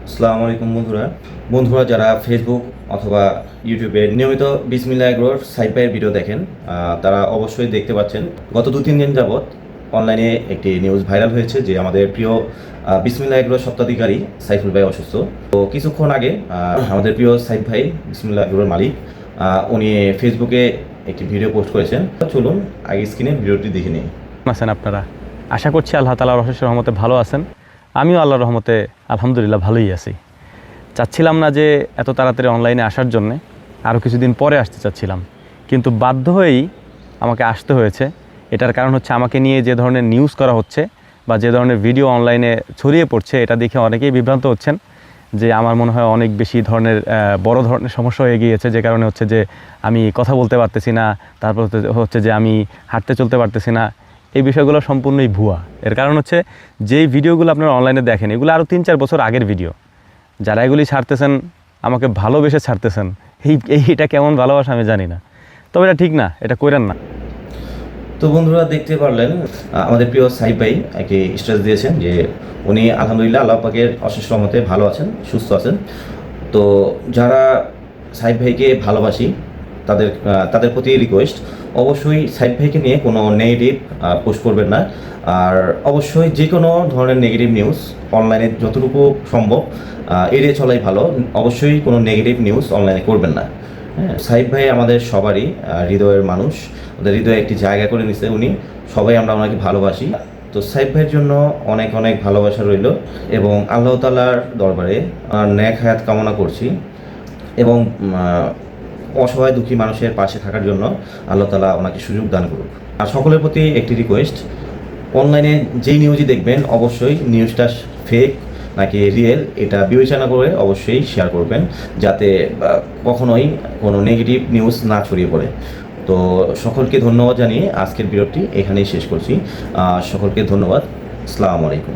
আসসালামু আলাইকুম বন্ধুরা যারা ফেসবুক অথবা ইউটিউবে নিয়মিত বিসমিল্লাহ এগ্রোর সাইড ভাইয়ের ভিডিও দেখেন, তারা অবশ্যই দেখতে পাচ্ছেন গত 2-3 দিন যাবৎ অনলাইনে একটি নিউজ ভাইরাল হয়েছে যে আমাদের প্রিয় বিসমিল্লাহ এগ্রোর স্বত্বাধিকারী সাইফুল ভাই অসুস্থ। তো কিছুক্ষণ আগে আমাদের প্রিয় সাইফ ভাই বিসমিল্লাহ এগ্রোর মালিক উনি ফেসবুকে একটি ভিডিও পোস্ট করেছেন। চলুন আগে স্ক্রিনে ভিডিওটি দেখে নিই। আছেন আপনারা, আশা করছি আল্লাহ তাআলার অশেষ রহমতে ভালো আছেন। আমিও আল্লাহর রহমতে আলহামদুলিল্লাহ ভালোই আছি। চাচ্ছিলাম না যে এত তাড়াতাড়ি অনলাইনে আসার জন্যে, আরও কিছুদিন পরে আসতে চাচ্ছিলাম, কিন্তু বাধ্য হয়েই আমাকে আসতে হয়েছে। এটার কারণ হচ্ছে আমাকে নিয়ে যে ধরনের নিউজ করা হচ্ছে বা যে ধরনের ভিডিও অনলাইনে ছড়িয়ে পড়ছে, এটা দেখে অনেকেই বিভ্রান্ত হচ্ছেন যে আমার মনে হয় অনেক বেশি ধরনের বড় ধরনের সমস্যা হয়ে গিয়েছে, যে কারণে হচ্ছে যে আমি কথা বলতে পারতেছি না, তারপর হচ্ছে যে আমি হাঁটতে চলতে পারতেছি না। এই বিষয়গুলো সম্পূর্ণই ভুয়া। এর কারণ হচ্ছে যেই ভিডিওগুলো আপনারা অনলাইনে দেখেন, এগুলো আরও 3-4 বছর আগের ভিডিও। যারা এগুলি ছাড়তেছেন আমাকে ভালোবেসে ছাড়তেছেন, এটা কেমন ভালোবাসা আমি জানি না, তবে এটা ঠিক না, এটা কইরেন না। তো বন্ধুরা দেখতে পারলেন আমাদের প্রিয় সাইফ ভাই একটি স্ট্যাটাস দিয়েছেন যে উনি আলহামদুলিল্লাহ আল্লাহ পাকের অশেষ রহমতে ভালো আছেন, সুস্থ আছেন। তো যারা সাইফ ভাইকে ভালোবাসি তাদের প্রতি রিকোয়েস্ট, অবশ্যই সাইফ ভাইকে নিয়ে কোনো নেগেটিভ পোস্ট করবেন না। আর অবশ্যই যে কোনো ধরনের নেগেটিভ নিউজ অনলাইনে যতটুকু সম্ভব এড়িয়ে চলাই ভালো। অবশ্যই কোনো নেগেটিভ নিউজ অনলাইনে করবেন না। হ্যাঁ, সাইফ ভাই আমাদের সবারই হৃদয়ের মানুষ, ওদের হৃদয়ে একটি জায়গা করে নিছে উনি। সবাই আমরা ওনাকে ভালোবাসি। তো সাইফ ভাইয়ের জন্য অনেক অনেক ভালোবাসা রইল এবং আল্লাহ তাআলার দরবারে নেক হায়াত কামনা করছি এবং অসহায় দুঃখী মানুষের পাশে থাকার জন্য আল্লাহ তাআলা ওনাকে সুযোগ দান করুক। আর সকলের প্রতি একটি রিকোয়েস্ট, অনলাইনে যেই নিউজই দেখবেন অবশ্যই নিউজটা ফেক নাকি রিয়েল এটা বিবেচনা করে অবশ্যই শেয়ার করবেন, যাতে কখনোই কোনো নেগেটিভ নিউজ না ছড়িয়ে পড়ে। তো সকলকে ধন্যবাদ জানিয়ে আজকের ভিডিওটি এখানেই শেষ করছি। সকলকে ধন্যবাদ। আসসালামু আলাইকুম।